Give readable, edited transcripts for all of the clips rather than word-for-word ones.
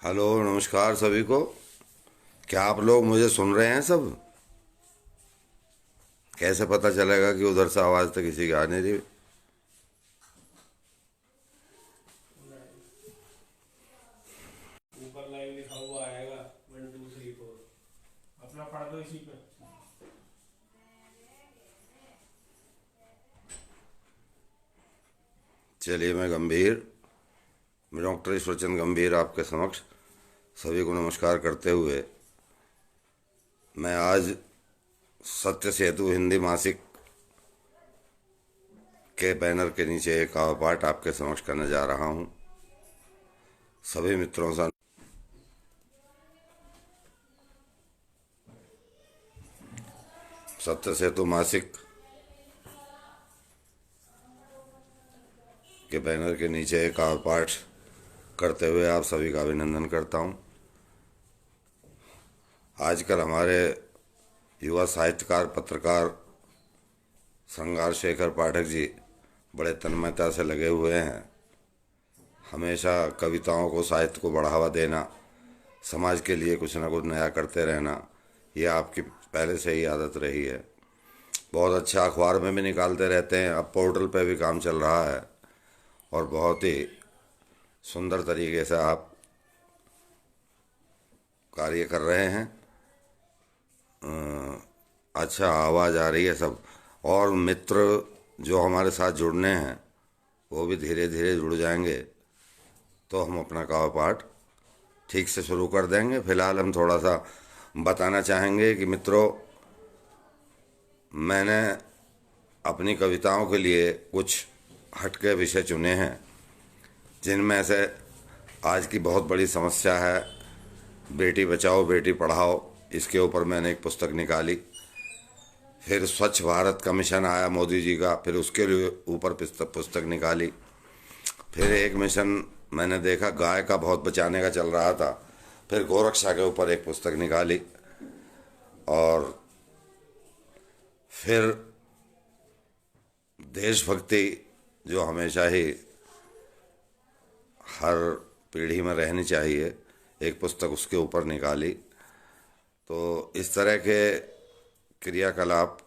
Hello, नमस्कार सभी को। क्या आप लोग मुझे सुन रहे हैं सब? कैसे पता चलेगा कि उधर से आवाज़ तो किसी की आ नहीं रही? ऊपर लाइव लिखा हुआ आएगा 1 2 3 4। अपना पढ़ दो इसी पे। चलिए, मैं डॉक्टर ईश्वरचंद गंभीर आपके समक्ष सभी को नमस्कार करते हुए मैं आज सत्य सेतु हिंदी मासिक के बैनर के नीचे एक काव्य पाठ आपके समक्ष करने जा रहा हूँ। सभी मित्रों से सत्य सेतु मासिक के बैनर के नीचे एक काव्य पाठ करते हुए आप सभी का अभिनंदन करता हूँ। आजकल हमारे युवा साहित्यकार पत्रकार श्रृंगार शेखर पाठक जी बड़े तन्मयता से लगे हुए हैं। हमेशा कविताओं को, साहित्य को बढ़ावा देना, समाज के लिए कुछ ना कुछ नया करते रहना, ये आपकी पहले से ही आदत रही है। बहुत अच्छा अखबार में भी निकालते रहते हैं, अब पोर्टल पे भी काम चल रहा है और बहुत ही सुंदर तरीके से आप कार्य कर रहे हैं। अच्छा, आवाज़ आ रही है सब। और मित्र जो हमारे साथ जुड़ने हैं वो भी धीरे धीरे जुड़ जाएंगे तो हम अपना काव्य पाठ ठीक से शुरू कर देंगे। फिलहाल हम थोड़ा सा बताना चाहेंगे कि मित्रों, मैंने अपनी कविताओं के लिए कुछ हटके विषय चुने हैं, जिनमें से आज की बहुत बड़ी समस्या है बेटी बचाओ बेटी पढ़ाओ। इसके ऊपर मैंने एक पुस्तक निकाली। फिर स्वच्छ भारत का मिशन आया मोदी जी का, फिर उसके लिए ऊपर पुस्तक निकाली। फिर एक मिशन मैंने देखा गाय का बहुत बचाने का चल रहा था, फिर गोरक्षा के ऊपर एक पुस्तक निकाली। और फिर देशभक्ति जो हमेशा ही हर पीढ़ी में रहनी चाहिए, एक पुस्तक उसके ऊपर निकाली। तो इस तरह के क्रियाकलाप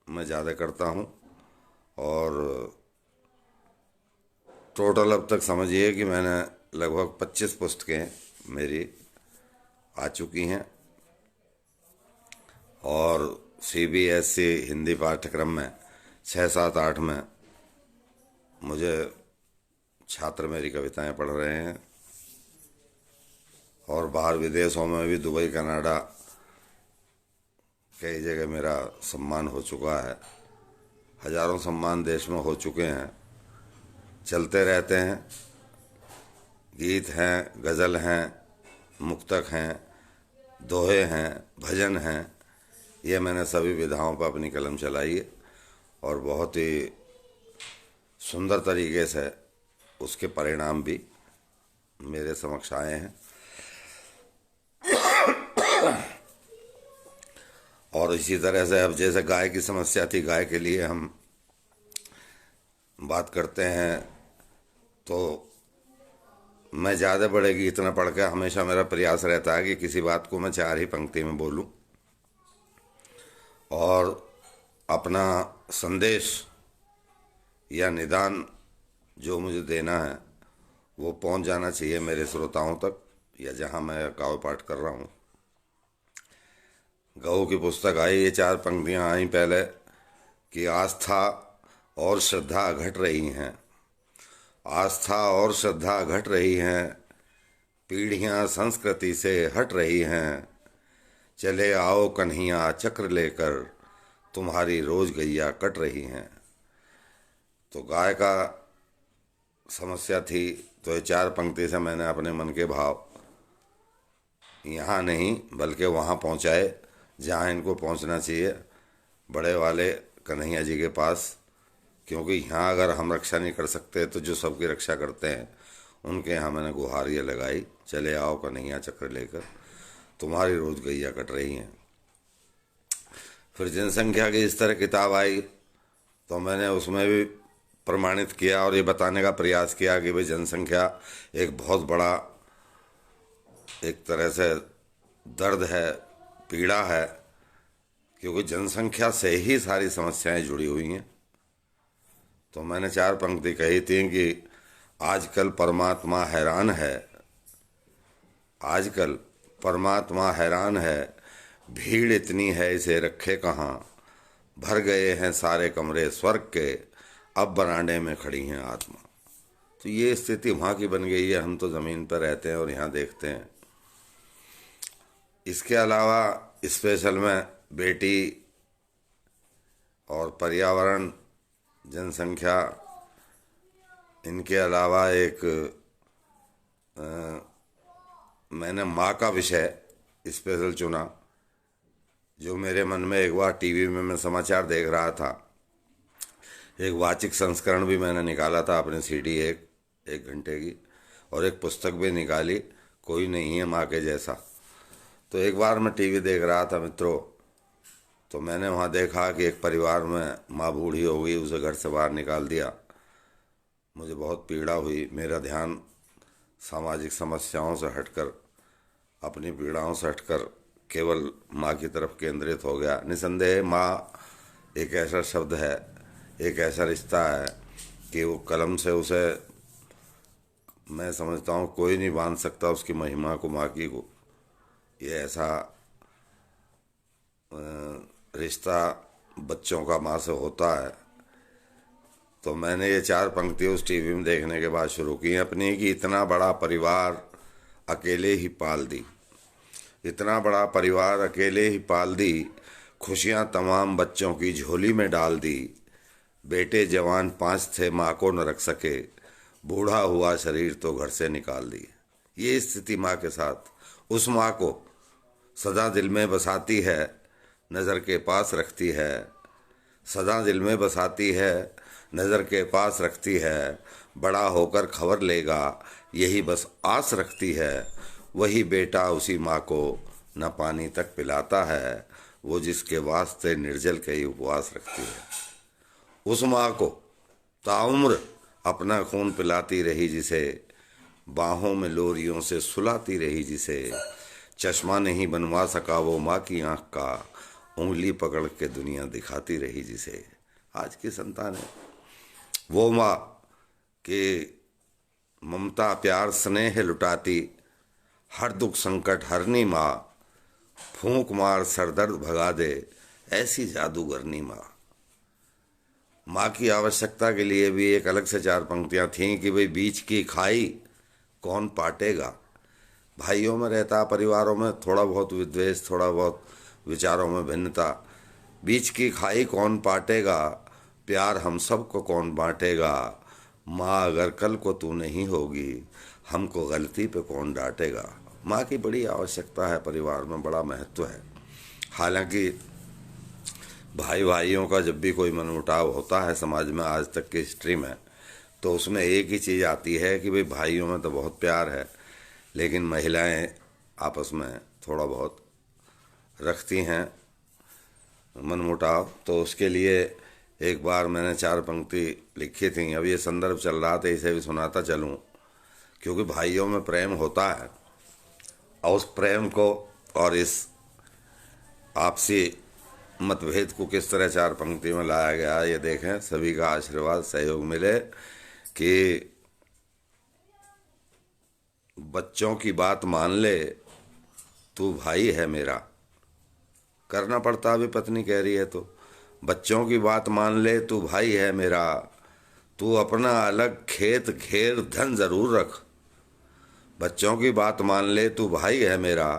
मैं ज़्यादा करता हूँ। और टोटल अब तक समझिए कि मैंने लगभग 25 पुस्तकें मेरी आ चुकी हैं। और सीबीएसई हिंदी पाठ्यक्रम में 6 7 8 में मुझे छात्र मेरी कविताएं पढ़ रहे हैं। और बाहर विदेशों में भी, दुबई, कनाडा, कई जगह मेरा सम्मान हो चुका है। हजारों सम्मान देश में हो चुके हैं, चलते रहते हैं। गीत हैं, गज़ल हैं, मुक्तक हैं, दोहे हैं, भजन हैं, ये मैंने सभी विधाओं पर अपनी कलम चलाई है और बहुत ही सुंदर तरीके से उसके परिणाम भी मेरे समक्ष आए हैं। और इसी तरह से अब जैसे गाय की समस्या थी, गाय के लिए हम बात करते हैं तो मैं ज़्यादा बड़े गीत न पढ़ के हमेशा मेरा प्रयास रहता है कि किसी बात को मैं 4 ही पंक्ति में बोलूं और अपना संदेश या निदान जो मुझे देना है वो पहुंच जाना चाहिए मेरे श्रोताओं तक, या जहां मैं काव्य पाठ कर रहा हूं। गऊ की पुस्तक आई, ये 4 पंक्तियां आई पहले कि आस्था और श्रद्धा घट रही हैं, आस्था और श्रद्धा घट रही हैं, पीढ़ियां संस्कृति से हट रही हैं, चले आओ कन्हैया चक्र लेकर, तुम्हारी रोज गैया कट रही हैं। तो गाय का समस्या थी, तो ये 4 पंक्ति से मैंने अपने मन के भाव यहाँ नहीं बल्कि वहाँ पहुँचाए जहाँ इनको पहुँचना चाहिए, बड़े वाले कन्हैया जी के पास। क्योंकि यहाँ अगर हम रक्षा नहीं कर सकते तो जो सबकी रक्षा करते हैं उनके यहाँ मैंने गुहार ये लगाई, चले आओ कन्हैया चक्र लेकर, तुम्हारी रोज गैया कट रही हैं। फिर जनसंख्या की इस तरह किताब आई तो मैंने उसमें भी प्रमाणित किया और ये बताने का प्रयास किया कि भाई जनसंख्या एक बहुत बड़ा एक तरह से दर्द है, पीड़ा है, क्योंकि जनसंख्या से ही सारी समस्याएं जुड़ी हुई हैं। तो मैंने 4 पंक्ति कही थी कि आजकल परमात्मा हैरान है, आजकल परमात्मा हैरान है, भीड़ इतनी है इसे रखे कहाँ, भर गए हैं सारे कमरे स्वर्ग के, अब बरांडे में खड़ी हैं आत्मा। तो ये स्थिति वहाँ की बन गई है। हम तो ज़मीन पर रहते हैं और यहाँ देखते हैं। इसके अलावा स्पेशल में बेटी और पर्यावरण, जनसंख्या, इनके अलावा एक मैंने माँ का विषय स्पेशल चुना, जो मेरे मन में एक बार टीवी में मैं समाचार देख रहा था। एक वाचिक संस्करण भी मैंने निकाला था अपने सीडी एक घंटे की, और एक पुस्तक भी निकाली, कोई नहीं है माँ के जैसा। तो एक बार मैं टीवी देख रहा था मित्रों, तो मैंने वहाँ देखा कि एक परिवार में माँ बूढ़ी हो गई, उसे घर से बाहर निकाल दिया। मुझे बहुत पीड़ा हुई। मेरा ध्यान सामाजिक समस्याओं से हटकर, अपनी पीड़ाओं से हटकर केवल माँ की तरफ केंद्रित हो गया। निसंदेह माँ एक ऐसा शब्द है, एक ऐसा रिश्ता है कि वो कलम से उसे, मैं समझता हूँ, कोई नहीं बांध सकता उसकी महिमा को, माँ की को। ये ऐसा रिश्ता बच्चों का माँ से होता है। तो मैंने ये 4 पंक्ति उस टीवी में देखने के बाद शुरू की अपनी, कि इतना बड़ा परिवार अकेले ही पाल दी, इतना बड़ा परिवार अकेले ही पाल दी, खुशियाँ तमाम बच्चों की झोली में डाल दी, बेटे जवान 5 थे माँ को न रख सके, बूढ़ा हुआ शरीर तो घर से निकाल दी। ये स्थिति माँ के साथ, उस माँ को सदा दिल में बसाती है, नज़र के पास रखती है, सदा दिल में बसाती है, नज़र के पास रखती है, बड़ा होकर खबर लेगा यही बस आस रखती है, वही बेटा उसी माँ को न पानी तक पिलाता है, वो जिसके वास्ते निर्जल के ही उपवास रखती है। उस माँ को ताउम्र अपना खून पिलाती रही जिसे, बाहों में लोरियों से सुलाती रही जिसे, चश्मा नहीं बनवा सका वो माँ की आँख का, उंगली पकड़ के दुनिया दिखाती रही जिसे। आज की संतान है वो माँ के ममता प्यार स्नेह लुटाती, हर दुख संकट हरनी माँ, फूंक मार सरदर्द भगा दे ऐसी जादूगरनी माँ। माँ की आवश्यकता के लिए भी एक अलग से 4 पंक्तियाँ थीं कि भाई बीच की खाई कौन पाटेगा। भाइयों में रहता, परिवारों में थोड़ा बहुत विद्वेष, थोड़ा बहुत विचारों में भिन्नता, बीच की खाई कौन पाटेगा, प्यार हम सबको कौन बांटेगा, माँ अगर कल को तू नहीं होगी हमको गलती पे कौन डांटेगा। माँ की बड़ी आवश्यकता है, परिवार में बड़ा महत्व है। हालांकि भाई भाइयों का जब भी कोई मनमुटाव होता है समाज में, आज तक की हिस्ट्री में, तो उसमें एक ही चीज़ आती है कि भाई भाइयों में तो बहुत प्यार है, लेकिन महिलाएं आपस में थोड़ा बहुत रखती हैं मनमुटाव। तो उसके लिए एक बार मैंने 4 पंक्ति लिखी थी। अब ये संदर्भ चल रहा था, इसे भी सुनाता चलूँ, क्योंकि भाइयों में प्रेम होता है, और उस प्रेम को और इस आपसी मतभेद को किस तरह 4 पंक्ति में लाया गया, ये देखें। सभी का आशीर्वाद सहयोग मिले कि बच्चों की बात मान ले तू भाई है मेरा, करना पड़ता अभी पत्नी कह रही है तो, बच्चों की बात मान ले तू भाई है मेरा, तू अपना अलग खेत घेर धन जरूर रख। बच्चों की बात मान ले तू भाई है मेरा,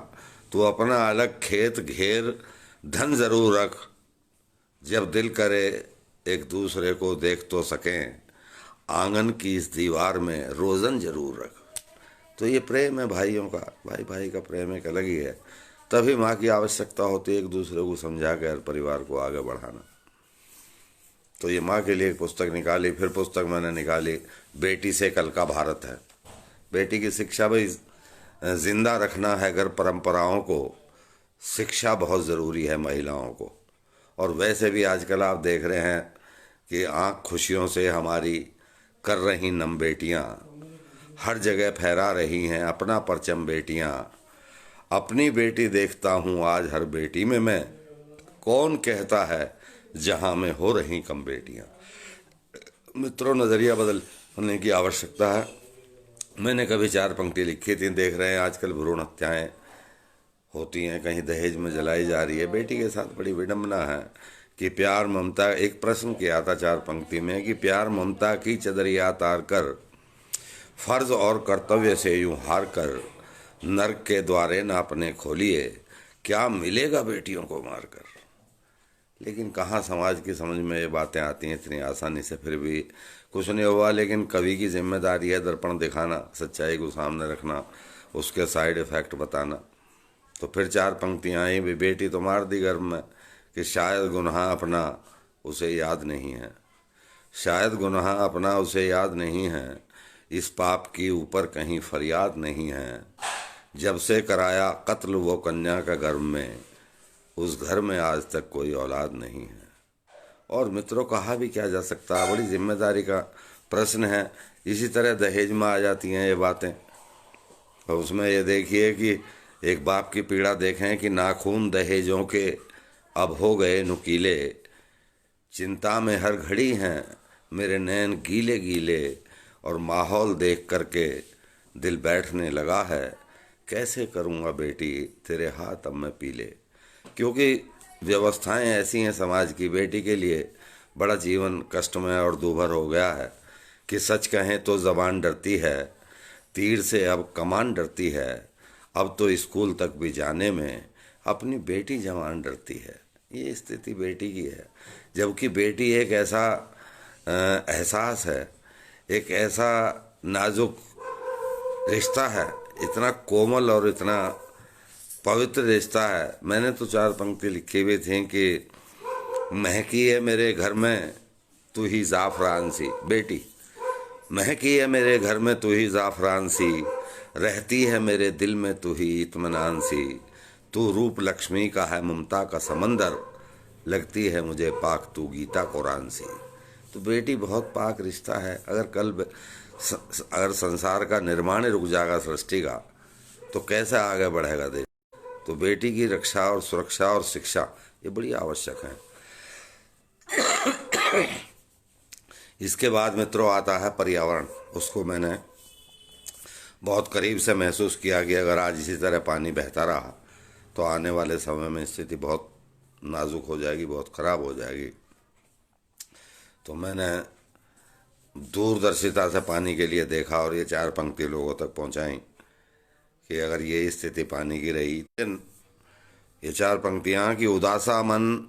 तू अपना अलग खेत घेर धन जरूर रख, जब दिल करे एक दूसरे को देख तो सकें, आंगन की इस दीवार में रोज़न जरूर रख। तो ये प्रेम है भाइयों का, भाई भाई का प्रेम एक अलग ही है। तभी माँ की आवश्यकता होती है एक दूसरे को समझा कर परिवार को आगे बढ़ाना। तो ये माँ के लिए एक पुस्तक निकाली। फिर पुस्तक मैंने निकाली बेटी से कल का भारत है। बेटी की शिक्षा भाई जिंदा रखना है अगर परंपराओं को, शिक्षा बहुत ज़रूरी है महिलाओं को। और वैसे भी आजकल आप देख रहे हैं कि आँख खुशियों से हमारी कर रही नम बेटियाँ, हर जगह फहरा रही हैं अपना परचम बेटियाँ, अपनी बेटी देखता हूँ आज हर बेटी में मैं, कौन कहता है जहां में हो रही कम बेटियां। मित्रों, नज़रिया बदलने की आवश्यकता है। मैंने कभी 4 पंक्ति लिखी थी। देख रहे हैं आजकल भ्रूण हत्याएं होती हैं, कहीं दहेज में जलाई जा रही है। बेटी के साथ बड़ी विडंबना है कि प्यार ममता, एक प्रश्न किया था 4 पंक्ति में कि प्यार ममता की चदरिया तार कर, फर्ज और कर्तव्य से यूं हार कर, नर्क के द्वारे ना अपने खोलिए, क्या मिलेगा बेटियों को मारकर। लेकिन कहाँ समाज की समझ में ये बातें आती हैं इतनी आसानी से। फिर भी कुछ नहीं हुआ। लेकिन कवि की जिम्मेदारी है दर्पण दिखाना, सच्चाई को सामने रखना, उसके साइड इफेक्ट बताना। तो फिर 4 पंक्तियाँ आई भी, बेटी तो मार दी गर्भ में कि शायद गुनाह अपना उसे याद नहीं है, शायद गुनाह अपना उसे याद नहीं है, इस पाप की ऊपर कहीं फरियाद नहीं है, जब से कराया कत्ल वो कन्या का गर्भ में, उस घर में आज तक कोई औलाद नहीं है। और मित्रों, कहा भी क्या जा सकता है, बड़ी जिम्मेदारी का प्रश्न है। इसी तरह दहेज में आ जाती हैं ये बातें। और उसमें ये देखिए कि एक बाप की पीड़ा देखें कि नाखून दहेजों के अब हो गए नुकीले, चिंता में हर घड़ी हैं मेरे नैन गीले गीले, और माहौल देख करके दिल बैठने लगा है, कैसे करूँगा बेटी तेरे हाथ अब मैं पीले। क्योंकि व्यवस्थाएं ऐसी हैं समाज की, बेटी के लिए बड़ा जीवन कष्टमय और दूभर हो गया है कि सच कहें तो ज़बान डरती है, तीर से अब कमान डरती है, अब तो स्कूल तक भी जाने में अपनी बेटी जवान डरती है। ये स्थिति बेटी की है। जबकि बेटी एक ऐसा एहसास है, एक ऐसा नाजुक रिश्ता है, इतना कोमल और इतना पवित्र रिश्ता है। मैंने तो 4 पंक्ति लिखी हुई थी कि महकी है मेरे घर में तू ही ज़ाफ़रान सी, बेटी महकी है मेरे घर में तू ही ज़ाफ़रान सी, रहती है मेरे दिल में तू ही इत्मीनान सी, तू रूप लक्ष्मी का है ममता का समंदर, लगती है मुझे पाक तू गीता कुरान सी। तो बेटी बहुत पाक रिश्ता है। अगर संसार का निर्माण रुक जाएगा सृष्टि का, तो कैसे आगे बढ़ेगा देश। तो बेटी की रक्षा और सुरक्षा और शिक्षा ये बड़ी आवश्यक है। इसके बाद मित्रों आता है पर्यावरण। उसको मैंने बहुत करीब से महसूस किया कि अगर आज इसी तरह पानी बहता रहा तो आने वाले समय में स्थिति बहुत नाजुक हो जाएगी, बहुत ख़राब हो जाएगी। तो मैंने दूरदर्शिता से पानी के लिए देखा और ये 4 पंक्ति लोगों तक पहुंचाई कि अगर ये स्थिति पानी की रही, ये 4 पंक्तियाँ कि उदासा मन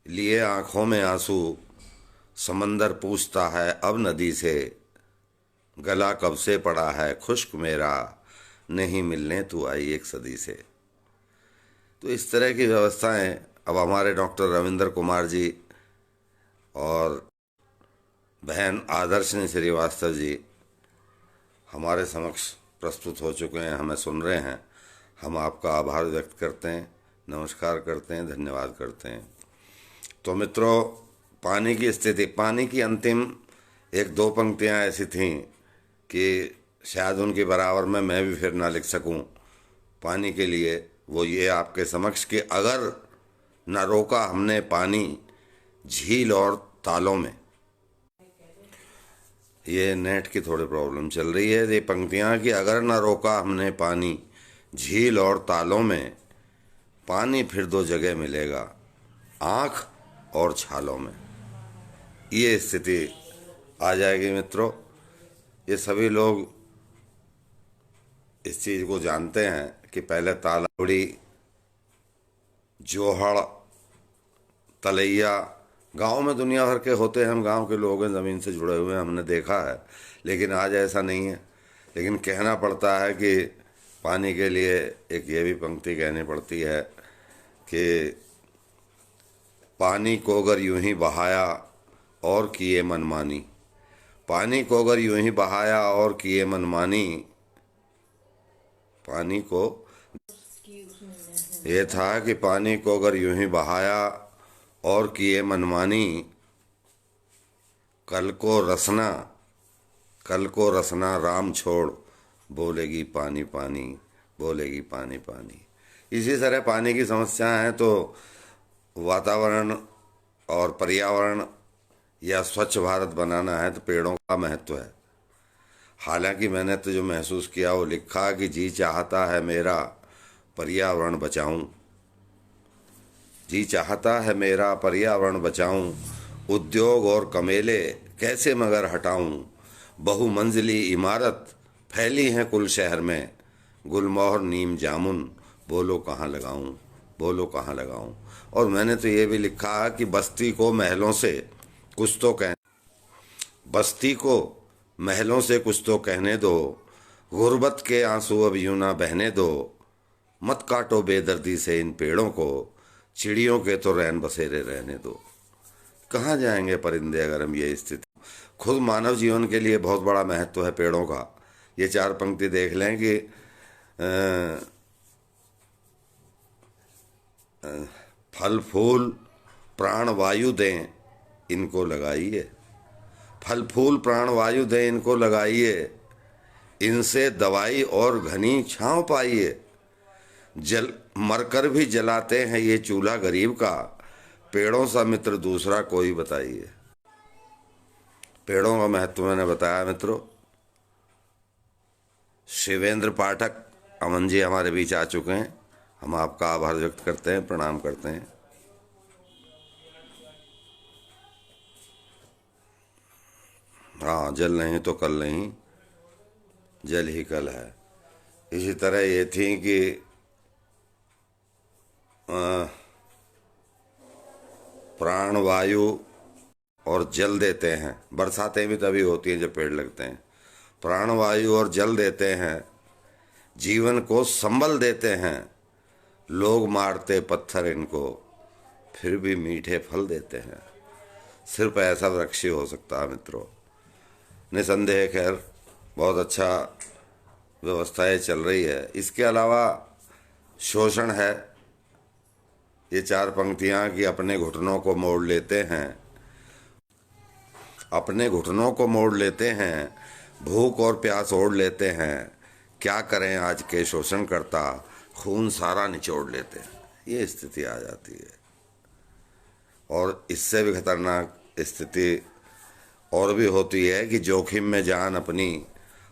लिए आँखों में आंसू, समंदर पूछता है अब नदी से, गला कब से पड़ा है खुश्क मेरा, नहीं मिलने तू आई एक सदी से। तो इस तरह की व्यवस्थाएं अब हमारे डॉक्टर रविंद्र कुमार जी और बहन आदर्शनी श्रीवास्तव जी हमारे समक्ष प्रस्तुत हो चुके हैं, हमें सुन रहे हैं। हम आपका आभार व्यक्त करते हैं, नमस्कार करते हैं, धन्यवाद करते हैं। तो मित्रों, पानी की स्थिति, पानी की अंतिम 1-2 पंक्तियाँ ऐसी थीं कि शायद उनके बराबर में मैं भी फिर ना लिख सकूं पानी के लिए। वो ये आपके समक्ष कि अगर न रोका हमने पानी झील और तालों में, ये नेट की थोड़ी प्रॉब्लम चल रही है। ये पंक्तियाँ कि अगर न रोका हमने पानी झील और तालों में, पानी फिर 2 जगह मिलेगा, आँख और छालों में। ये स्थिति आ जाएगी मित्रों। ये सभी लोग इस चीज़ को जानते हैं कि पहले तालावड़ी, जोहड़, तलैया गांव में दुनिया भर के होते हैं। हम गांव के लोग हैं, ज़मीन से जुड़े हुए हैं, हमने देखा है। लेकिन आज ऐसा नहीं है। लेकिन कहना पड़ता है कि पानी के लिए एक ये भी पंक्ति कहनी पड़ती है कि पानी को अगर यूं ही बहाया और किए मनमानी, पानी को अगर यूं ही बहाया और किए मनमानी, पानी को ये था कि पानी को अगर यूं ही बहाया और किए मनमानी, कल को रसना राम छोड़, बोलेगी पानी पानी, बोलेगी पानी पानी। इसी तरह पानी की समस्या है तो वातावरण और पर्यावरण या स्वच्छ भारत बनाना है तो पेड़ों का महत्व है। हालांकि मैंने तो जो महसूस किया वो लिखा कि जी चाहता है मेरा पर्यावरण बचाऊं, जी चाहता है मेरा पर्यावरण बचाऊं, उद्योग और कमेले कैसे मगर हटाऊं, बहुमंजिली इमारत फैली है कुल शहर में, गुलमोहर नीम जामुन बोलो कहाँ लगाऊं, बोलो कहाँ लगाऊं। और मैंने तो ये भी लिखा कि बस्ती को महलों से कुछ तो कह बस्ती को महलों से कुछ तो कहने दो, गुर्बत के आंसू अब यूं ना बहने दो, मत काटो बेदर्दी से इन पेड़ों को, चिड़ियों के तो रैन बसेरे रहने दो। कहाँ जाएंगे परिंदे अगर हम ये स्थिति। खुद मानव जीवन के लिए बहुत बड़ा महत्व है पेड़ों का। ये 4 पंक्ति देख लें कि फल फूल प्राण वायु दें इनको लगाइए, फल फूल प्राण वायु दें इनको लगाइए, इनसे दवाई और घनी छांव पाइए, जल मरकर भी जलाते हैं ये चूल्हा गरीब का, पेड़ों सा मित्र दूसरा कोई बताइए। पेड़ों का महत्व मैंने बताया मित्रों। शिवेंद्र पाठक अमन जी हमारे बीच आ चुके हैं, हम आपका आभार व्यक्त करते हैं, प्रणाम करते हैं। हाँ, जल नहीं तो कल नहीं, जल ही कल है। इसी तरह ये थी कि प्राण वायु और जल देते हैं, बरसातें भी तभी होती हैं जब पेड़ लगते हैं। प्राण वायु और जल देते हैं, जीवन को संबल देते हैं, लोग मारते पत्थर इनको फिर भी मीठे फल देते हैं। सिर्फ ऐसा वृक्ष ही हो सकता है मित्रों। निसंदेह खैर बहुत अच्छा व्यवस्थाएं चल रही है। इसके अलावा शोषण है। ये 4 पंक्तियां कि अपने घुटनों को मोड़ लेते हैं, अपने घुटनों को मोड़ लेते हैं, भूख और प्यास ओढ़ लेते हैं, क्या करें आज के शोषण करता, खून सारा निचोड़ लेते हैं। ये स्थिति आ जाती है। और इससे भी खतरनाक स्थिति और भी होती है कि जोखिम में जान अपनी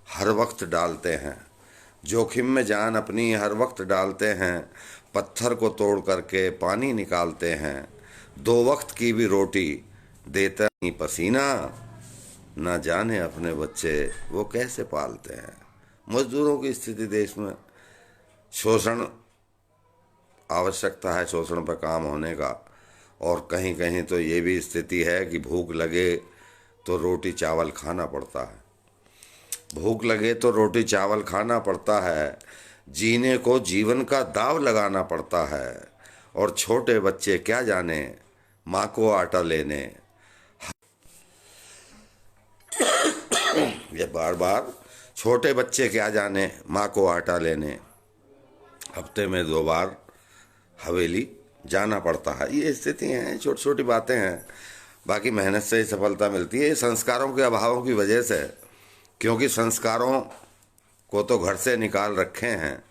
हर वक्त डालते हैं, जोखिम में जान अपनी हर वक्त डालते हैं, पत्थर को तोड़ करके पानी निकालते हैं, 2 वक्त की भी रोटी देता नहीं पसीना, ना जाने अपने बच्चे वो कैसे पालते हैं। मजदूरों की स्थिति देश में, शोषण, आवश्यकता है शोषण पर काम होने का। और कहीं कहीं तो ये भी स्थिति है कि भूख लगे तो रोटी चावल खाना पड़ता है, भूख लगे तो रोटी चावल खाना पड़ता है, जीने को जीवन का दाव लगाना पड़ता है, और छोटे बच्चे क्या जाने माँ को आटा लेने। ये बार बार, छोटे बच्चे क्या जाने माँ को आटा लेने, हफ्ते में 2 बार हवेली जाना पड़ता है। ये स्थिति हैं, छोटी छोटी बातें हैं। बाकी मेहनत से ही सफलता मिलती है। संस्कारों के अभावों की वजह से, क्योंकि संस्कारों को तो घर से निकाल रखे हैं,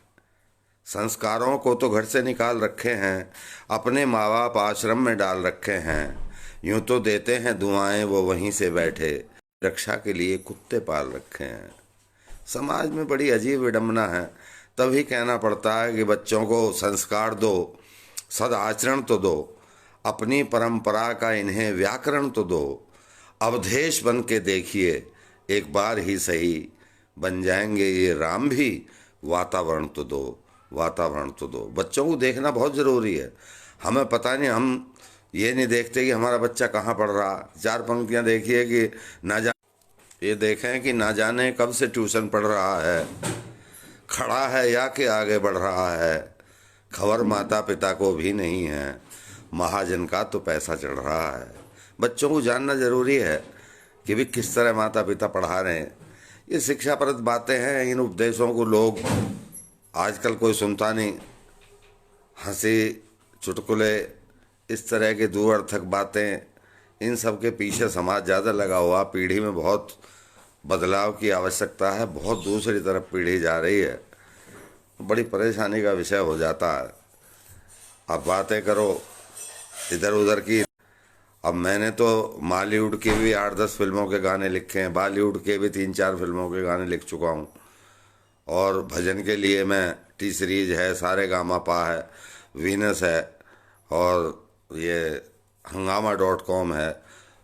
संस्कारों को तो घर से निकाल रखे हैं, अपने माँ बाप आश्रम में डाल रखे हैं, यूं तो देते हैं दुआएं वो वहीं से बैठे, रक्षा के लिए कुत्ते पाल रखे हैं। समाज में बड़ी अजीब विडंबना है। तभी कहना पड़ता है कि बच्चों को संस्कार दो, सदाचरण तो दो, अपनी परंपरा का इन्हें व्याकरण तो दो, अवधेश बन के देखिए एक बार ही सही, बन जाएंगे ये राम भी, वातावरण तो दो, वातावरण तो दो। बच्चों को देखना बहुत ज़रूरी है। हमें पता नहीं, हम ये नहीं देखते कि हमारा बच्चा कहाँ पढ़ रहा। 4 पंक्तियाँ देखिए कि ये देखें कि ना जाने कब से ट्यूशन पढ़ रहा है, खड़ा है या कि आगे बढ़ रहा है, खबर माता पिता को भी नहीं है, महाजन का तो पैसा चढ़ रहा है। बच्चों को जानना जरूरी है कि भी किस तरह माता पिता पढ़ा रहे हैं। ये शिक्षाप्रद बातें हैं। इन उपदेशों को लोग आजकल कोई सुनता नहीं। हंसी, चुटकुले, इस तरह के दूरअर्थक बातें, इन सब के पीछे समाज ज़्यादा लगा हुआ। पीढ़ी में बहुत बदलाव की आवश्यकता है, बहुत दूसरी तरफ पीढ़ी जा रही है। बड़ी परेशानी का विषय हो जाता है। अब बातें करो इधर उधर की। अब मैंने तो बॉलीवुड की भी 8-10 फिल्मों के गाने लिखे हैं, बॉलीवुड के भी 3-4 फिल्मों के गाने लिख चुका हूँ। और भजन के लिए मैं टी सीरीज है, सारेगामापा है, वीनस है, और ये hungama.com है,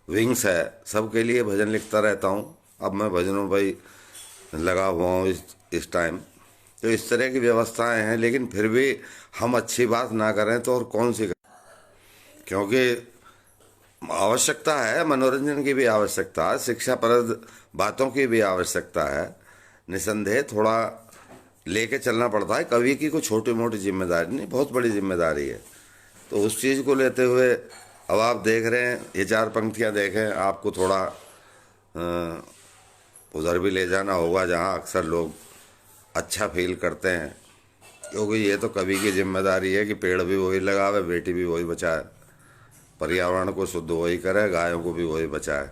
विंग्स है, सबके लिए भजन लिखता रहता हूँ। अब मैं भजनों भाई लगा हुआ हूँ इस टाइम। तो इस तरह की व्यवस्थाएं हैं, लेकिन फिर भी हम अच्छी बात ना करें तो और कौन सी करें, क्योंकि आवश्यकता है, मनोरंजन की भी आवश्यकता है, शिक्षाप्रद बातों की भी आवश्यकता है। निसंदेह थोड़ा लेके चलना पड़ता है। कवि की कोई छोटी मोटी जिम्मेदारी नहीं, बहुत बड़ी जिम्मेदारी है। तो उस चीज़ को लेते हुए अब आप देख रहे हैं, ये 4 पंक्तियां देखें, आपको थोड़ा उधर भी ले जाना होगा जहाँ अक्सर लोग अच्छा फील करते हैं, क्योंकि ये तो कवि की जिम्मेदारी है कि पेड़ भी वही लगावे, बेटी भी वही बचाए, पर्यावरण को शुद्ध वही करे, गायों को भी वही बचाए।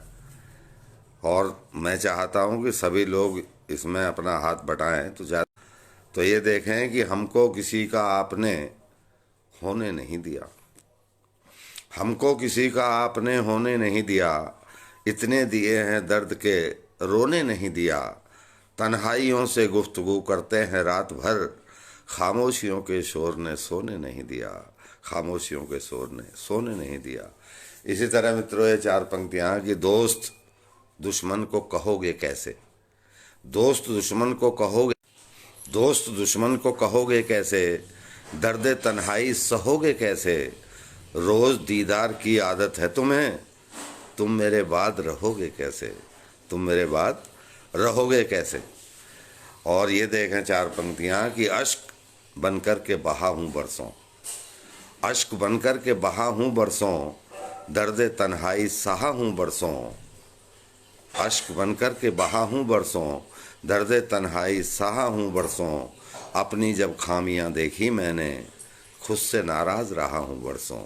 और मैं चाहता हूँ कि सभी लोग इसमें अपना हाथ बटाएं। तो ये देखें कि हमको किसी का आपने होने नहीं दिया, हमको किसी का आपने होने नहीं दिया, इतने दिए हैं दर्द के रोने नहीं दिया। तन्हाइयों से गुफ्तगू करते हैं रात भर, खामोशियों के शोर ने सोने नहीं दिया, खामोशियों के शोर ने सोने नहीं दिया। इसी तरह मित्रों ये 4 पंक्तियां कि दोस्त दुश्मन को कहोगे कैसे, दोस्त दुश्मन को कहोगे, दोस्त दुश्मन को कहोगे कैसे, दर्द तन्हाई सहोगे कैसे, रोज दीदार की आदत है तुम्हें, तुम मेरे बाद रहोगे कैसे, तुम मेरे बाद रहोगे कैसे। और ये देखें 4 पंक्तियां कि अश्क बनकर के बहा हूँ बरसों, अश्क बनकर के बहा हूँ बरसों, दर्द तन्हाई सहा हूँ बरसों, अश्क बनकर के बहा हूँ बरसों, दर्द तन्हाई सहा हूँ बरसों। अपनी जब खामियां देखी मैंने, खुद से नाराज रहा हूँ बरसों,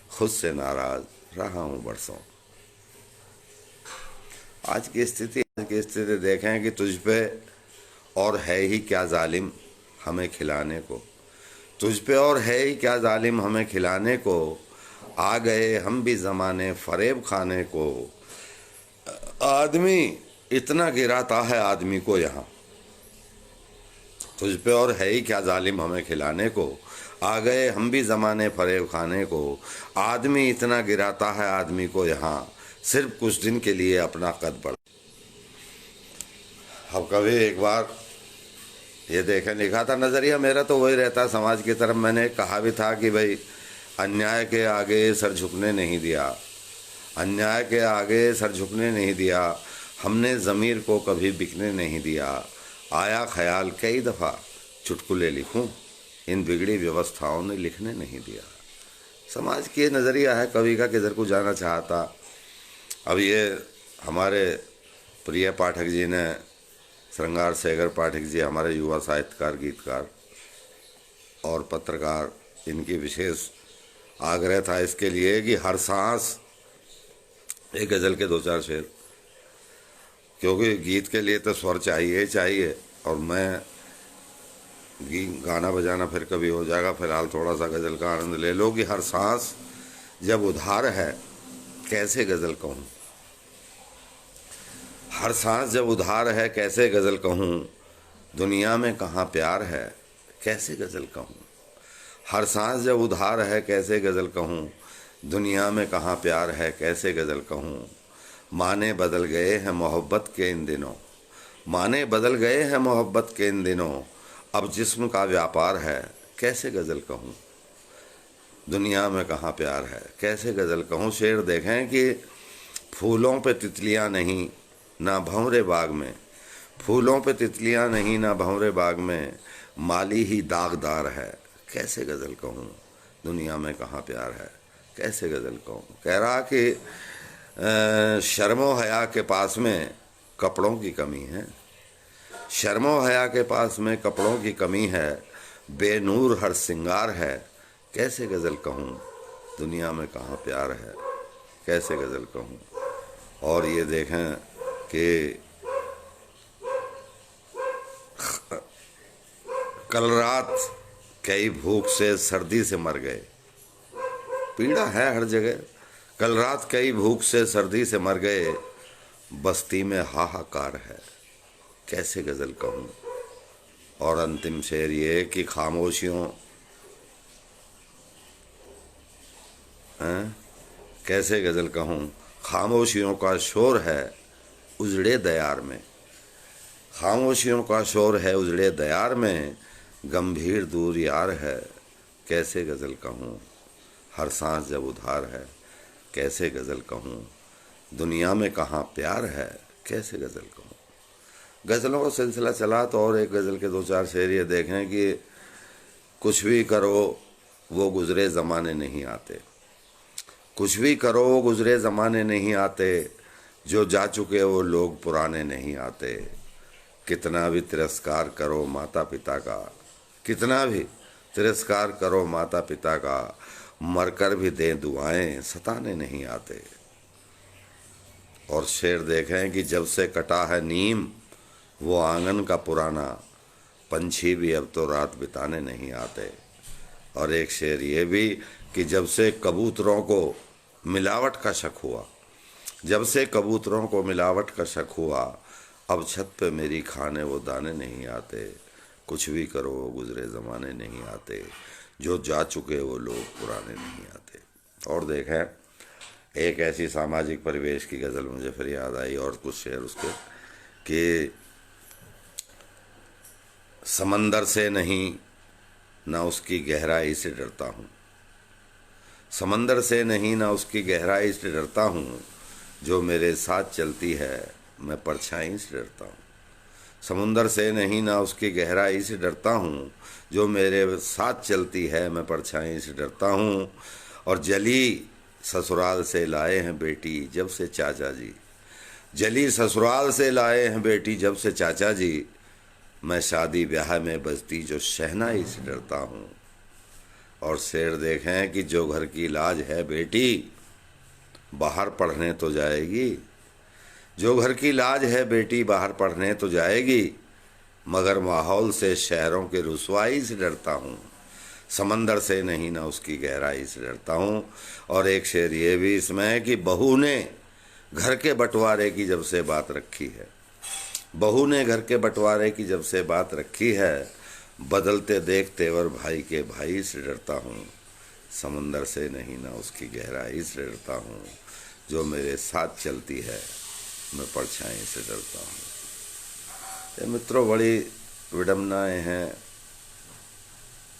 खुद से नाराज रहा हूँ बरसों। आज की स्थिति देखें कि तुझ पे और है ही क्या जालिम हमें खिलाने को, तुझ पे और है ही क्या जालिम हमें खिलाने को, आ गए हम भी ज़माने फरेब खाने को। आदमी इतना गिराता है आदमी को यहाँ, तुझ पे और है ही क्या जालिम हमें खिलाने को, आ गए हम भी ज़माने फरेब खाने को। आदमी इतना गिराता है आदमी को यहाँ, सिर्फ कुछ दिन के लिए अपना कद बढ़ा। अब कभी एक बार ये देखें, लिखा था, नज़रिया मेरा तो वही रहता है समाज की तरफ। मैंने कहा भी था कि भाई अन्याय के आगे सर झुकने नहीं दिया, अन्याय के आगे सर झुकने नहीं दिया, हमने ज़मीर को कभी बिकने नहीं दिया। आया ख्याल कई दफ़ा चुटकुले लिखूं, इन बिगड़ी व्यवस्थाओं ने लिखने नहीं दिया। समाज की नज़रिया है कवि का, किधर को जाना चाहता। अब ये हमारे प्रिय पाठक जी ने, श्रृंगार शेखर पाठक जी, हमारे युवा साहित्यकार, गीतकार और पत्रकार, इनकी विशेष आग्रह था इसके लिए कि हर सांस एक गज़ल के 2-4 शेर, क्योंकि गीत के लिए तो स्वर चाहिए चाहिए। और मैं गाना बजाना फिर कभी हो जाएगा, फिलहाल थोड़ा सा गज़ल का आनंद ले लो कि हर सांस जब उधार है कैसे गज़ल कहूँ, हर सांस जब उधार है कैसे गज़ल कहूँ, दुनिया में कहाँ प्यार है कैसे गज़ल कहूँ, हर सांस जब उधार है कैसे गज़ल कहूँ, दुनिया में कहाँ प्यार है कैसे गज़ल कहूँ। माने बदल गए हैं मोहब्बत के इन दिनों, माने बदल गए हैं मोहब्बत के इन दिनों, अब जिस्म का व्यापार है कैसे गज़ल कहूँ, दुनिया में कहाँ प्यार है कैसे गज़ल कहूँ। शेर देखें कि फूलों पे तितलियाँ नहीं ना भंवरे बाग में, फूलों पे तितलियाँ नहीं ना भंवरे बाग में, माली ही दागदार है कैसे गज़ल कहूँ, दुनिया में कहाँ प्यार है कैसे गज़ल कहूँ। कह रहा कि शर्मो हया के पास में कपड़ों की कमी है, शर्मो हया के पास में कपड़ों की कमी है, बेनूर हर सिंगार है कैसे गज़ल कहूँ, दुनिया में कहाँ प्यार है कैसे गज़ल कहूँ। और ये देखें कि कल रात कई भूख से सर्दी से मर गए। पीड़ा है हर जगह। कल रात कई भूख से सर्दी से मर गए, बस्ती में हाहाकार है, कैसे गजल कहूँ। और अंतिम शेर ये कि खामोशियों कैसे गजल कहूँ, खामोशियों का शोर है उजड़े दयार में। खामोशियों का शोर है उजड़े दयार में, गंभीर दूर यार है, कैसे गजल कहूँ। हर सांस जब उधार है, कैसे गजल कहूँ। दुनिया में कहाँ प्यार है, कैसे गजल कहूँ। गज़लों का सिलसिला चला तो और एक गज़ल के दो चार शेर ये देखें कि कुछ भी करो वो गुज़रे ज़माने नहीं आते। कुछ भी करो वो गुज़रे ज़माने नहीं आते, जो जा चुके वो लोग पुराने नहीं आते। कितना भी तिरस्कार करो माता पिता का, कितना भी तिरस्कार करो माता पिता का, मरकर भी दें दुआएं सताने नहीं आते। और शेर देखें कि जब से कटा है नीम वो आंगन का पुराना, पंछी भी अब तो रात बिताने नहीं आते। और एक शेर ये भी कि जब से कबूतरों को मिलावट का शक हुआ, जब से कबूतरों को मिलावट का शक हुआ, अब छत पे मेरी खाने वो दाने नहीं आते। कुछ भी करो वो गुजरे ज़माने नहीं आते, जो जा चुके वो लोग पुराने नहीं आते। और देखें एक ऐसी सामाजिक परिवेश की गज़ल मुझे फिर याद आई और कुछ शेर उसके कि समंदर से नहीं ना उसकी गहराई से डरता हूँ, समंदर से नहीं ना उसकी गहराई से डरता हूँ, जो मेरे साथ चलती है मैं परछाई से डरता हूँ। समुंदर से नहीं ना उसकी गहराई से डरता हूँ, जो मेरे साथ चलती है मैं परछाई से डरता हूँ। और जली ससुराल से लाए हैं बेटी जब से चाचा जी, जली ससुराल से लाए हैं बेटी जब से चाचा जी, मैं शादी ब्याह में बजती जो शहनाई से डरता हूँ। और शेर देखें कि जो घर की लाज है बेटी बाहर पढ़ने तो जाएगी, जो घर की लाज है बेटी बाहर पढ़ने तो जाएगी, मगर माहौल से शहरों के रुसवाई से डरता हूँ। समंदर से नहीं ना उसकी गहराई से डरता हूँ। और एक शेर ये भी इसमें है कि बहू ने घर के बंटवारे की जब से बात रखी है, बहू ने घर के बंटवारे की जब से बात रखी है, बदलते देख तेवर भाई के भाई से डरता हूँ। समंदर से नहीं ना उसकी गहराई से डरता हूँ, जो मेरे साथ चलती है मैं परछाई से डरता हूँ। ये मित्रों बड़ी विडम्बनाएं हैं।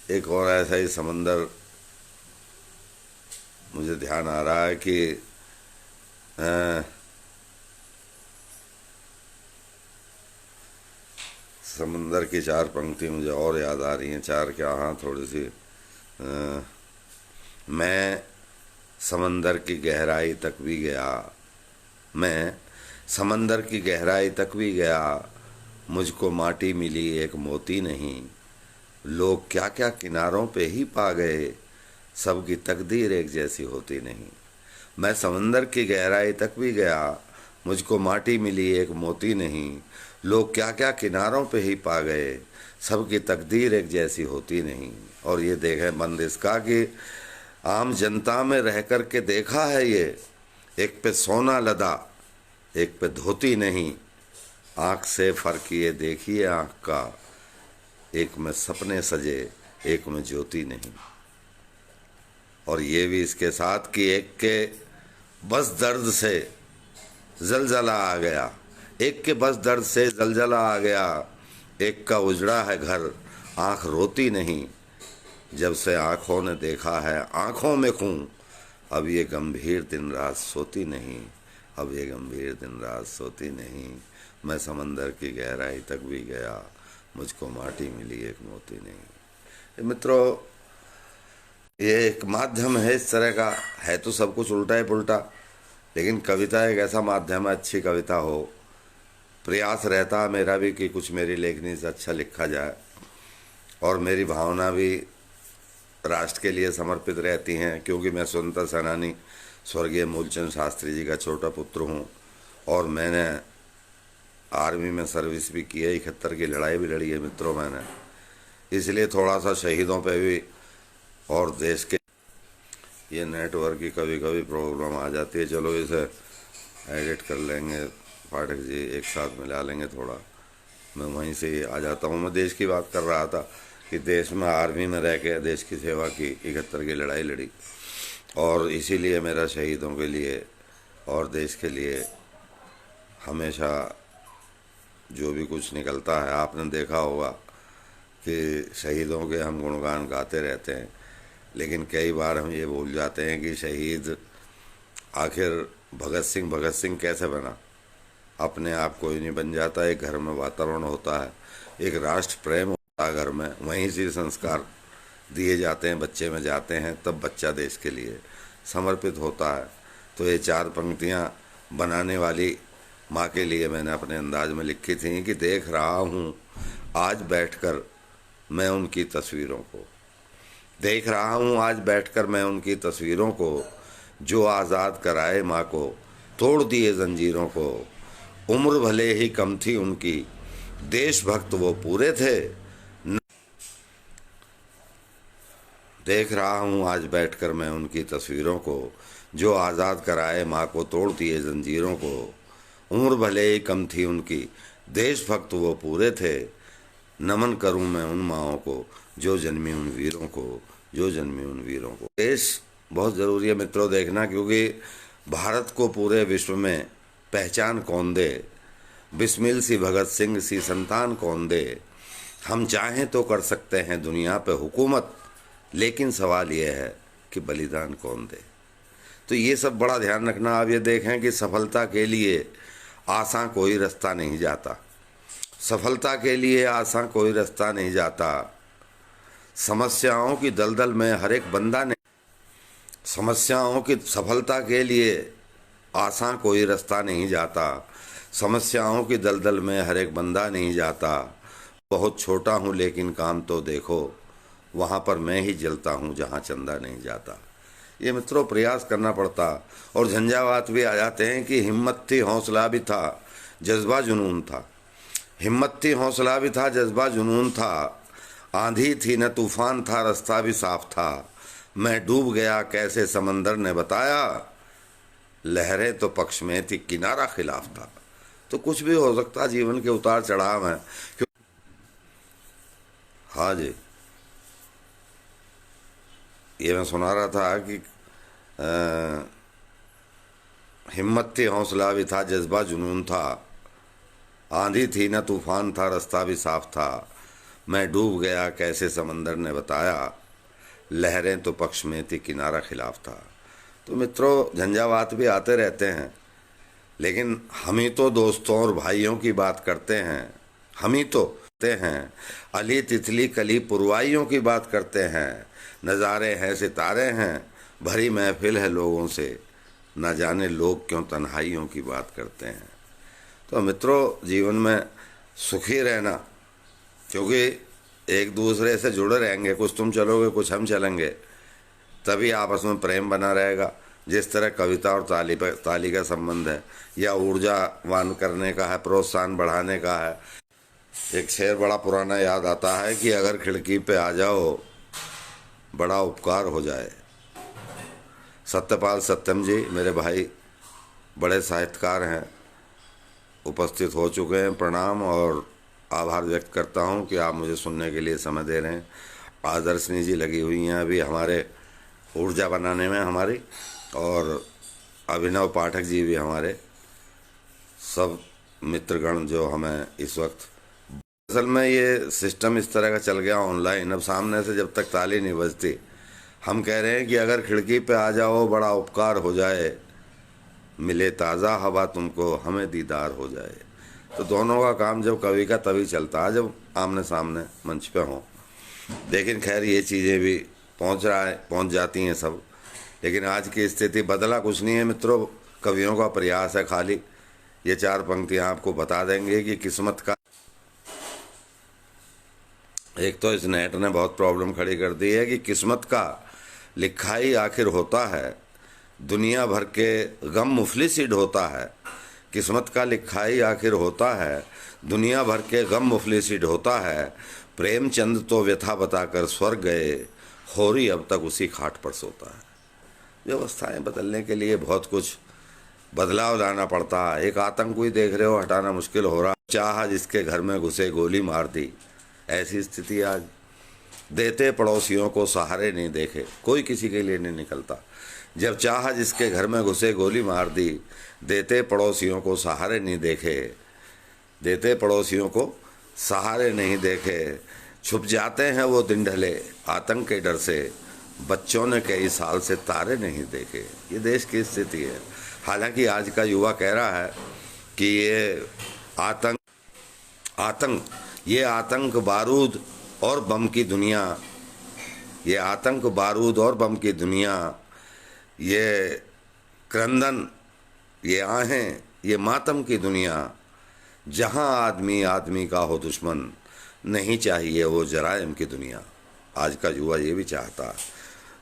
एक और ऐसा ही समंदर मुझे ध्यान आ रहा है कि समंदर की चार पंक्ति मुझे और याद आ रही हैं, चार क्या हाँ थोड़ी सी। मैं समंदर की गहराई तक भी गया, मैं समंदर की गहराई तक भी गया, मुझको माटी मिली एक मोती नहीं, लोग क्या क्या किनारों पे ही पा गए, सबकी तकदीर एक जैसी होती नहीं। मैं समंदर की गहराई तक भी गया, मुझको माटी मिली एक मोती नहीं, लोग क्या क्या किनारों पे ही पा गए, सबकी तकदीर एक जैसी होती नहीं। और ये देखें बंद इसका कि आम जनता में रह कर के देखा है ये, एक पे सोना लदा एक पे धोती नहीं, आँख से फ़र्क ये देखिए आँख का, एक में सपने सजे एक में ज्योति नहीं। और ये भी इसके साथ कि एक के बस दर्द से जलजला आ गया, एक के बस दर्द से जलजला आ गया, एक का उजड़ा है घर आँख रोती नहीं, जब से आँखों ने देखा है आँखों में खून, अब ये गंभीर दिन रात सोती नहीं, अब ये गंभीर दिन रात सोती नहीं। मैं समंदर की गहराई तक भी गया, मुझको माटी मिली एक मोती नहीं। मित्रों ये एक माध्यम है इस तरह का, है तो सब कुछ उल्टा ही पुल्टा, लेकिन कविता एक ऐसा माध्यम है, अच्छी कविता हो। प्रयास रहता है मेरा भी कि कुछ मेरी लेखनी से अच्छा लिखा जाए, और मेरी भावना भी राष्ट्र के लिए समर्पित रहती हैं, क्योंकि मैं स्वतंत्रता सेनानी स्वर्गीय मूलचंद शास्त्री जी का छोटा पुत्र हूँ, और मैंने आर्मी में सर्विस भी की है, 71 की लड़ाई भी लड़ी है मित्रों मैंने। इसलिए थोड़ा सा शहीदों पे भी और देश के, ये नेटवर्क की कभी कभी प्रॉब्लम आ जाती है। चलो इसे एडिट कर लेंगे, पाठक जी एक साथ मिला लेंगे थोड़ा। मैं वहीं से ही आ जाता हूँ। मैं देश की बात कर रहा था कि देश में आर्मी में रह के देश की सेवा की, 71 की लड़ाई लड़ी, और इसीलिए मेरा शहीदों के लिए और देश के लिए हमेशा जो भी कुछ निकलता है, आपने देखा होगा कि शहीदों के हम गुणगान गाते रहते हैं, लेकिन कई बार हम ये भूल जाते हैं कि शहीद आखिर भगत सिंह कैसे बना। अपने आप कोई नहीं बन जाता। एक घर में वातावरण होता है, एक राष्ट्र प्रेम होता है घर में, वहीं से संस्कार दिए जाते हैं, बच्चे में जाते हैं, तब बच्चा देश के लिए समर्पित होता है। तो ये 4 पंक्तियाँ बनाने वाली माँ के लिए मैंने अपने अंदाज में लिखी थी कि देख रहा हूँ आज बैठकर मैं उनकी तस्वीरों को, देख रहा हूँ आज बैठकर मैं उनकी तस्वीरों को, जो आज़ाद कराए माँ को, तोड़ दिए जंजीरों को। उम्र भले ही कम थी उनकी, देशभक्त वो पूरे थे। देख रहा हूँ आज बैठकर मैं उनकी तस्वीरों को, जो आज़ाद कराए माँ को, तोड़ दिए जंजीरों को। उम्र भले ही कम थी उनकी, देशभक्त वो पूरे थे। नमन करूँ मैं उन माँओं को, जो जन्मी उन वीरों को, जो जन्मी उन वीरों को। देश बहुत ज़रूरी है मित्रों देखना, क्योंकि भारत को पूरे विश्व में पहचान कौन दे, बिस्मिल सी भगत सिंह सी संतान कौन दे। हम चाहें तो कर सकते हैं दुनिया पे हुकूमत, लेकिन सवाल यह है कि बलिदान कौन दे। तो ये सब बड़ा ध्यान रखना। आप ये देखें कि सफलता के लिए आसान कोई रास्ता नहीं जाता, सफलता के लिए आसान कोई रास्ता नहीं जाता। समस्याओं की दलदल में हर एक बंदा ने, समस्याओं की सफलता के लिए आसान कोई रास्ता नहीं जाता। समस्याओं की दलदल में हर एक बंदा नहीं जाता। बहुत छोटा हूँ लेकिन काम तो देखो, वहाँ पर मैं ही जलता हूँ जहाँ चंदा नहीं जाता। ये मित्रों प्रयास करना पड़ता, और झंझावात भी आ जाते हैं कि हिम्मत थी हौसला भी था, जज्बा जुनून था। हिम्मत थी हौसला भी था, जज्बा जुनून था। आंधी थी न तूफान था, रास्ता भी साफ था। मैं डूब गया कैसे समंदर ने बताया, लहरें तो पक्ष में थी किनारा खिलाफ था। तो कुछ भी हो सकता, जीवन के उतार चढ़ाव हैं। हाँ जी, ये मैं सुना रहा था कि हिम्मत थी हौसला भी था, जज्बा जुनून था। आंधी थी न तूफान था, रास्ता भी साफ था। मैं डूब गया कैसे समंदर ने बताया, लहरें तो पक्ष में थी किनारा खिलाफ था। तो मित्रों झंझावात भी आते रहते हैं, लेकिन हम ही तो दोस्तों और भाइयों की बात करते हैं। हम ही तो करते हैं, अली तितली कली पुरवाइयों की बात करते हैं। नज़ारे हैं सितारे हैं, भरी महफिल है लोगों से, न जाने लोग क्यों तन्हाइयों की बात करते हैं। तो मित्रों जीवन में सुखी रहना, क्योंकि एक दूसरे से जुड़े रहेंगे, कुछ तुम चलोगे कुछ हम चलेंगे, तभी आपस में प्रेम बना रहेगा। जिस तरह कविता और ताली का संबंध है, या ऊर्जावान करने का है, प्रोत्साहन बढ़ाने का है। एक शेर बड़ा पुराना याद आता है कि अगर खिड़की पे आ जाओ बड़ा उपकार हो जाए। सत्यपाल सत्यम जी मेरे भाई बड़े साहित्यकार हैं, उपस्थित हो चुके हैं। प्रणाम और आभार व्यक्त करता हूं कि आप मुझे सुनने के लिए समय दे रहे हैं। आदर्शनी जी लगी हुई हैं अभी हमारे ऊर्जा बनाने में हमारी, और अभिनव पाठक जी भी हमारे, सब मित्रगण जो हमें इस वक्त। असल में ये सिस्टम इस तरह का चल गया ऑनलाइन, अब सामने से जब तक ताली नहीं बजती, हम कह रहे हैं कि अगर खिड़की पे आ जाओ बड़ा उपकार हो जाए, मिले ताज़ा हवा तुमको हमें दीदार हो जाए। तो दोनों का काम जब कवि का तभी चलता है जब आमने सामने मंच पे हों। लेकिन खैर ये चीज़ें भी पहुंच जाती हैं सब, लेकिन आज की स्थिति बदला कुछ नहीं है मित्रों। कवियों का प्रयास है खाली। ये 4 पंक्तियाँ आपको बता देंगे कि किस्मत का, एक तो इस नेट ने बहुत प्रॉब्लम खड़ी कर दी है कि किस्मत का लिखा ही आखिर होता है, दुनिया भर के गम मुफलिस ही ढोता है। किस्मत का लिखा ही आखिर होता है, दुनिया भर के गम मुफलिसी ढोता है। प्रेमचंद तो व्यथा बताकर स्वर्ग गए, होरी अब तक उसी खाट पर सोता है। व्यवस्थाएं बदलने के लिए बहुत कुछ बदलाव लाना पड़ता है। एक आतंक ही देख रहे हो, हटाना मुश्किल हो रहा। चाह जिसके घर में घुसे गोली मार दी, ऐसी स्थिति आज। देते पड़ोसियों को सहारे नहीं देखे, कोई किसी के लिए नहीं निकलता। जब चाह जिसके घर में घुसे गोली मार दी, देते पड़ोसियों को सहारे नहीं देखे, देते पड़ोसियों को सहारे नहीं देखे। छुप जाते हैं वो दिन ढले आतंक के डर से, बच्चों ने कई साल से तारे नहीं देखे। ये देश की स्थिति है। हालांकि आज का युवा कह रहा है कि ये आतंक बारूद और बम की दुनिया, ये आतंक बारूद और बम की दुनिया, ये क्रंदन, ये आहें, ये मातम की दुनिया, जहां आदमी आदमी का हो दुश्मन, नहीं चाहिए वो जराइम की दुनिया। आज का युवा ये भी चाहता है।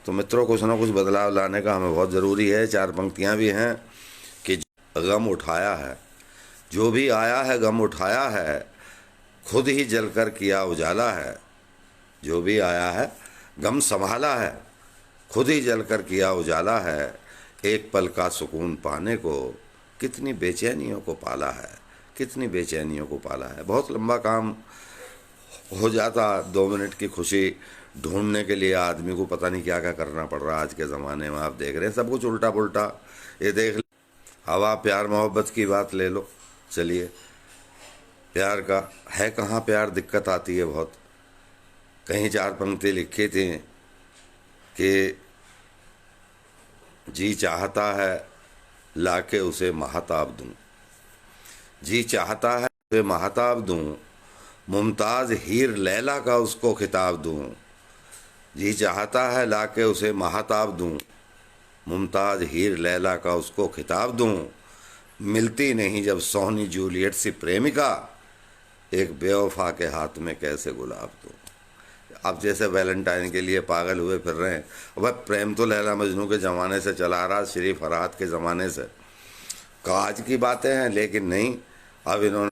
तो मित्रों, कुछ ना कुछ बदलाव लाने का हमें बहुत ज़रूरी है। चार पंक्तियां भी हैं कि गम उठाया है, जो भी आया है गम उठाया है, खुद ही जलकर किया उजाला है। जो भी आया है गम संभाला है, खुद ही जलकर किया उजाला है। एक पल का सुकून पाने को कितनी बेचैनियों को पाला है, कितनी बेचैनियों को पाला है। बहुत लंबा काम हो जाता। 2 मिनट की खुशी ढूंढने के लिए आदमी को पता नहीं क्या क्या करना पड़ रहा है आज के ज़माने में। आप देख रहे हैं सब कुछ उल्टा पुल्टा। ये देख हवा प्यार मोहब्बत की बात ले लो, चलिए प्यार का है कहाँ प्यार, दिक्कत आती है बहुत। कहीं 4 पंक्ति लिखी थी कि जी चाहता है लाके उसे महताब दूं, जी चाहता है उसे महताब दूं, मुमताज़ हीर लैला का उसको खिताब दूं। जी चाहता है लाके उसे महताब दूं, मुमताज़ हीर लैला का उसको खिताब दूं। मिलती नहीं जब सोहनी जूलियट सी प्रेमिका, एक बेवफा के हाथ में कैसे गुलाब दूं। अब जैसे वैलेंटाइन के लिए पागल हुए फिर रहे हैं। अब प्रेम तो लैला मजनू के ज़माने से चला आ रहा, श्री फरहाद के ज़माने से। आज की बातें हैं, लेकिन नहीं, अब इन्होंने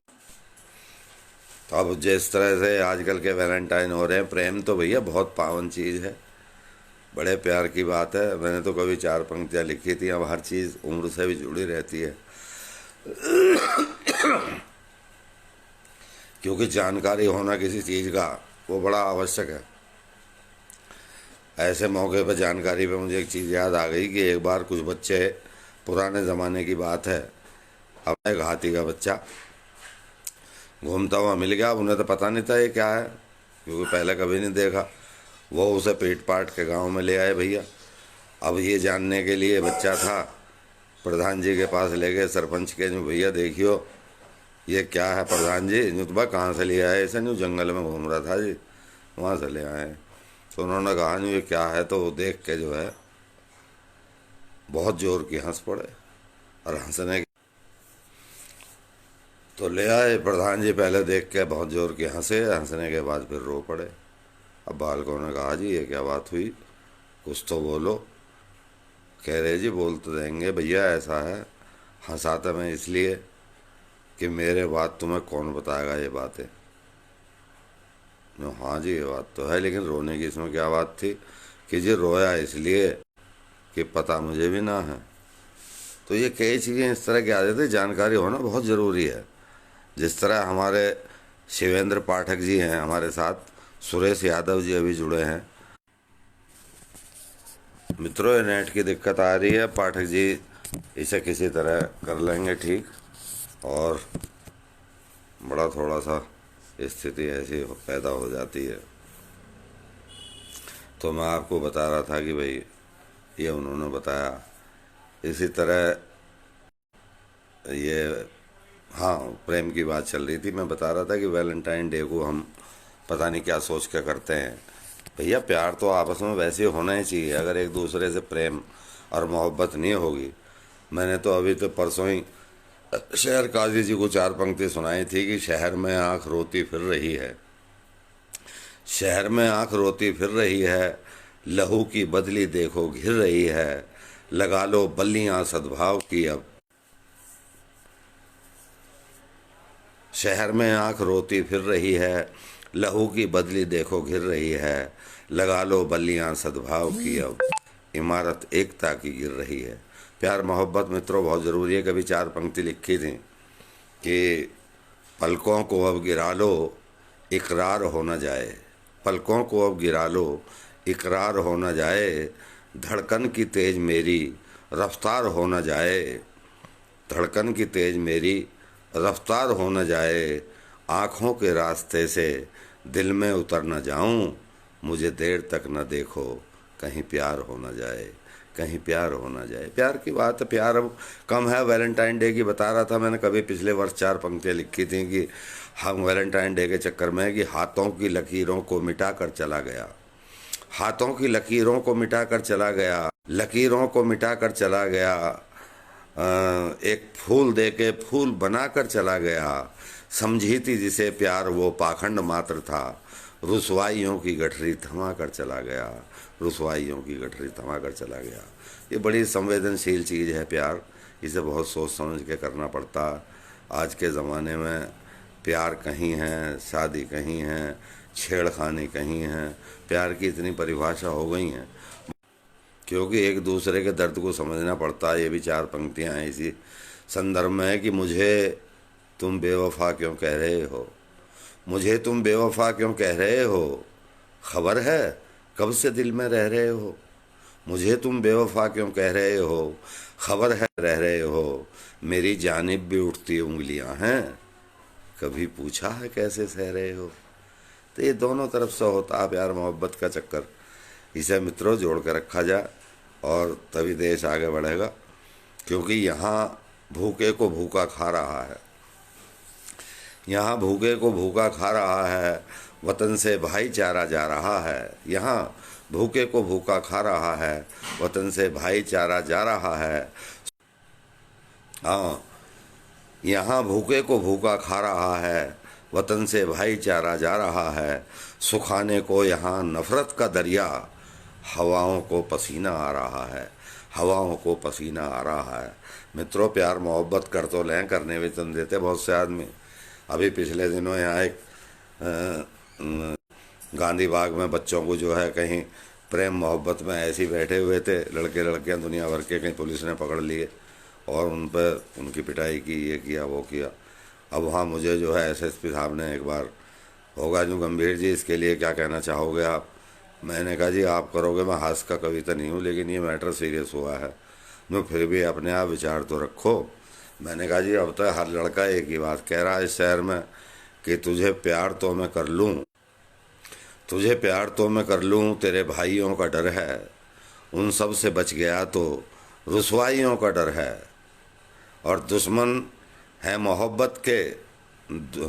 अब जिस तरह से आजकल के वैलेंटाइन हो रहे हैं, प्रेम तो भैया बहुत पावन चीज़ है, बड़े प्यार की बात है। मैंने तो कभी 4 पंक्तियाँ लिखी थी। अब हर चीज़ उम्र से भी जुड़ी रहती है क्योंकि जानकारी होना किसी चीज़ का वो बड़ा आवश्यक है। ऐसे मौके पर जानकारी पे मुझे एक चीज़ याद आ गई कि एक बार कुछ बच्चे, पुराने ज़माने की बात है, अब एक हाथी का बच्चा घूमता हुआ मिल गया। उन्हें तो पता नहीं था ये क्या है, क्योंकि पहले कभी नहीं देखा। वो उसे पीट पाट के गांव में ले आए भैया। अब ये जानने के लिए बच्चा था, प्रधान जी के पास ले गए, सरपंच के, जो भैया देखियो ये क्या है प्रधान जी। जो तो कहाँ से ले आए, ऐसे नहीं जंगल में घूम रहा था जी, वहाँ से ले आए। तो उन्होंने कहा नहीं ये क्या है, तो वो देख के जो है बहुत जोर की हंस पड़े और हंसने तो ले आए। प्रधान जी पहले देख के बहुत जोर के हंसे, हंसने के बाद फिर रो पड़े। अब बालकों ने कहा जी ये क्या बात हुई, कुछ तो बोलो। कह रहे जी बोल तो देंगे भैया, ऐसा है हंसाता मैं इसलिए कि मेरे बाद तुम्हें कौन बताएगा ये बातें। हाँ जी ये बात तो है, लेकिन रोने की इसमें क्या बात थी कि जी रोया इसलिए कि पता मुझे भी ना है। तो ये कई चीज़ें इस तरह की आदत है, जानकारी होना बहुत ज़रूरी है। जिस तरह हमारे शिवेंद्र पाठक जी हैं हमारे साथ, सुरेश यादव जी अभी जुड़े हैं। मित्रों, ये नेट की दिक्कत आ रही है, पाठक जी इसे किसी तरह कर लेंगे ठीक। और बड़ा थोड़ा सा स्थिति ऐसी पैदा हो जाती है। तो मैं आपको बता रहा था कि भाई ये उन्होंने बताया। इसी तरह ये हाँ प्रेम की बात चल रही थी। मैं बता रहा था कि वैलेंटाइन डे को हम पता नहीं क्या सोच के करते हैं। भैया प्यार तो आपस में वैसे होना ही चाहिए। अगर एक दूसरे से प्रेम और मोहब्बत नहीं होगी, मैंने तो अभी तो परसों ही शहर काजी जी को 4 पंक्ति सुनाई थी कि शहर में आँख रोती फिर रही है, शहर में आँख रोती फिर रही है, लहू की बदली देखो घिर रही है, लगा लो बल्लियाँ सद्भाव की अब शहर में आंख रोती फिर रही है, लहू की बदली देखो घिर रही है। लगा लो बल्लियां सद्भाव की, अब इमारत एकता की गिर रही है। प्यार मोहब्बत मित्रों बहुत ज़रूरी है। कभी 4 पंक्ति लिखी थी कि पलकों को अब गिरा लो, इकरार हो न जाए। पलकों को अब गिरा लो, इकरार हो न जाए। धड़कन की तेज मेरी रफ्तार हो न जाए। धड़कन की तेज मेरी रफ्तार हो न जाए। आँखों के रास्ते से दिल में उतर न जाऊं। मुझे देर तक न देखो, कहीं प्यार हो न जाए, कहीं प्यार हो न जाए। प्यार की बात है, प्यार अब कम है। वैलेंटाइन डे की बता रहा था मैंने, कभी पिछले वर्ष 4 पंक्तियाँ लिखी थी कि हम वैलेंटाइन डे के चक्कर में कि हाथों की लकीरों को मिटा कर चला गया। हाथों की लकीरों को मिटा कर चला गया, लकीरों को मिटा कर चला गया। एक फूल दे के फूल बना कर चला गया। समझी थी जिसे प्यार वो पाखंड मात्र था। रुसवाइयों की गठरी थमा कर चला गया, रुसवाइयों की गठरी थमा कर चला गया। ये बड़ी संवेदनशील चीज़ है प्यार, इसे बहुत सोच समझ के करना पड़ता। आज के ज़माने में प्यार कहीं है, शादी कहीं है, छेड़खानी कहीं है। प्यार की इतनी परिभाषा हो गई हैं क्योंकि एक दूसरे के दर्द को समझना पड़ता है। ये भी 4 पंक्तियां हैं इसी संदर्भ में है कि मुझे तुम बेवफा क्यों कह रहे हो, मुझे तुम बेवफा क्यों कह रहे हो। खबर है कब से दिल में रह रहे हो। मुझे तुम बेवफा क्यों कह रहे हो, खबर है रह रहे हो। मेरी जानिब भी उठती उंगलियां हैं, कभी पूछा है कैसे सह रहे हो। तो ये दोनों तरफ से होता है प्यार मोहब्बत का चक्कर। इसे मित्रों जोड़ कर रखा जाए और तभी देश आगे बढ़ेगा। क्योंकि यहाँ भूखे को भूखा खा रहा है, यहाँ भूखे को भूखा खा रहा है, वतन से भाईचारा जा रहा है। यहाँ भूखे को भूखा खा रहा है, वतन से भाईचारा जा रहा है। हाँ, यहाँ भूखे को भूखा खा रहा है, वतन से भाईचारा जा रहा है। सुखाने को यहाँ नफरत का दरिया, हवाओं को पसीना आ रहा है, हवाओं को पसीना आ रहा है। मित्रों प्यार मोहब्बत कर तो लें, करने भी तुम देते बहुत से आदमी। अभी पिछले दिनों यहाँ एक गांधी बाग में बच्चों को जो है कहीं प्रेम मोहब्बत में ऐसे ही बैठे हुए थे, लड़के लड़कियाँ दुनिया भर के, कहीं पुलिस ने पकड़ लिए और उन पर उनकी पिटाई की, ये किया वो किया। अब वहाँ मुझे जो है एसएसपी साहब ने एक बार, होगा जो गंभीर जी इसके लिए क्या कहना चाहोगे आप। मैंने कहा जी आप करोगे, मैं हास्य का कविता नहीं हूँ, लेकिन ये मैटर सीरियस हुआ है, मैं फिर भी अपने आप विचार तो रखो। मैंने कहा जी अब तो हर लड़का एक ही बात कह रहा है इस शहर में कि तुझे प्यार तो मैं कर लूँ, तुझे प्यार तो मैं कर लूँ, तेरे भाइयों का डर है, उन सब से बच गया तो रुसवाइयों का डर है। और दुश्मन है मोहब्बत के,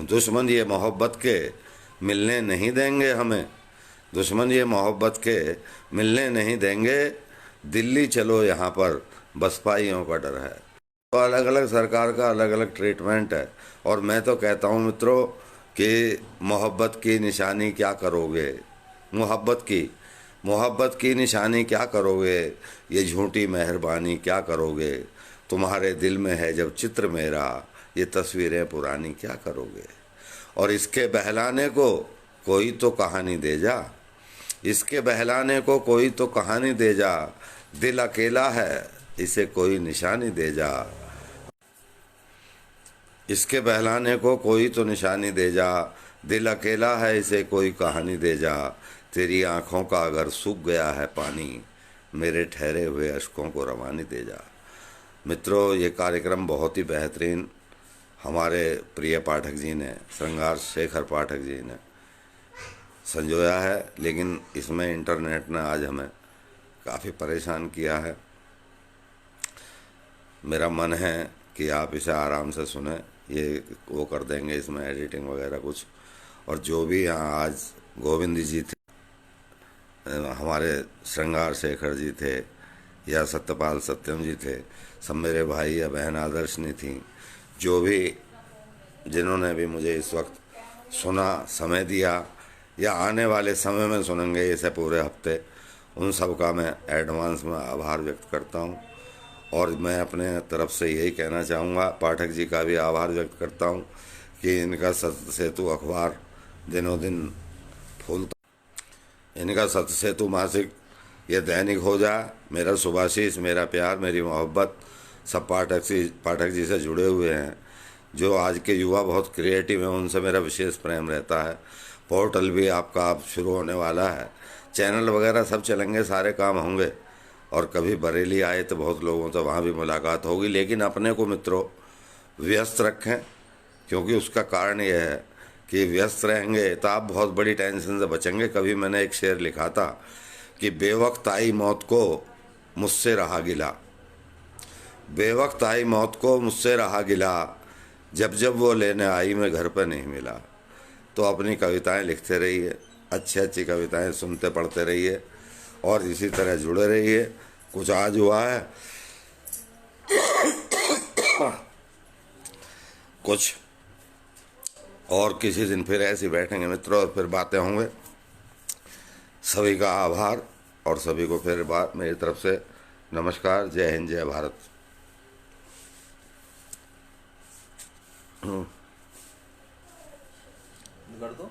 दुश्मन ये मोहब्बत के मिलने नहीं देंगे हमें, दुश्मन ये मोहब्बत के मिलने नहीं देंगे। दिल्ली चलो यहाँ पर बसपाइयों का डर है। तो अलग अलग सरकार का अलग अलग ट्रीटमेंट है। और मैं तो कहता हूँ मित्रों कि मोहब्बत की निशानी क्या करोगे, मोहब्बत की निशानी क्या करोगे, ये झूठी मेहरबानी क्या करोगे। तुम्हारे दिल में है जब चित्र मेरा, ये तस्वीरें पुरानी क्या करोगे। और इसके बहलाने को कोई तो कहानी दे जा, इसके बहलाने को कोई तो कहानी दे जा। दिल अकेला है इसे कोई निशानी दे जा, इसके बहलाने को कोई तो निशानी दे जा। दिल अकेला है इसे कोई कहानी दे जा। तेरी आँखों का अगर सूख गया है पानी, मेरे ठहरे हुए अश्कों को रवानी दे जा। मित्रों ये कार्यक्रम बहुत ही बेहतरीन हमारे प्रिय पाठक जी ने, श्रृंगार शेखर पाठक जी ने संजोया है, लेकिन इसमें इंटरनेट ने आज हमें काफ़ी परेशान किया है। मेरा मन है कि आप इसे आराम से सुने, ये वो कर देंगे इसमें एडिटिंग वगैरह कुछ। और जो भी यहाँ आज गोविंद जी थे, हमारे श्रृंगार शेखर जी थे, या सत्यपाल सत्यम जी थे, सब मेरे भाई या बहन आदर्शनी थी, जो भी जिन्होंने भी मुझे इस वक्त सुना, समय दिया या आने वाले समय में सुनेंगे इसे पूरे हफ्ते, उन सब का मैं एडवांस में आभार व्यक्त करता हूँ। और मैं अपने तरफ से यही कहना चाहूँगा, पाठक जी का भी आभार व्यक्त करता हूँ कि इनका सत्य सेतु अखबार दिनों दिन फूलता, इनका सत्य सेतु मासिक ये दैनिक हो जाए। मेरा शुभाशीष, मेरा प्यार, मेरी मोहब्बत सब पाठक जी से जुड़े हुए हैं। जो आज के युवा बहुत क्रिएटिव हैं, उनसे मेरा विशेष प्रेम रहता है। पोर्टल भी आपका अब शुरू होने वाला है, चैनल वगैरह सब चलेंगे, सारे काम होंगे। और कभी बरेली आए तो बहुत लोगों से वहाँ भी मुलाकात होगी। लेकिन अपने को मित्रों व्यस्त रखें, क्योंकि उसका कारण यह है कि व्यस्त रहेंगे तो आप बहुत बड़ी टेंशन से बचेंगे। कभी मैंने एक शेर लिखा था कि बेवक्त आई मौत को मुझसे रहा गिला, बेवक्त आई मौत को मुझसे रहा गिला, जब जब वो लेने आई मैं घर पर नहीं मिला। तो अपनी कविताएं लिखते रहिए, अच्छी अच्छी कविताएं सुनते पढ़ते रहिए और इसी तरह जुड़े रहिए। कुछ आज हुआ है, कुछ और किसी दिन फिर ऐसे बैठेंगे मित्रों और फिर बातें होंगे। सभी का आभार और सभी को फिर बात मेरी तरफ से नमस्कार। जय हिंद, जय भारत। कर दो।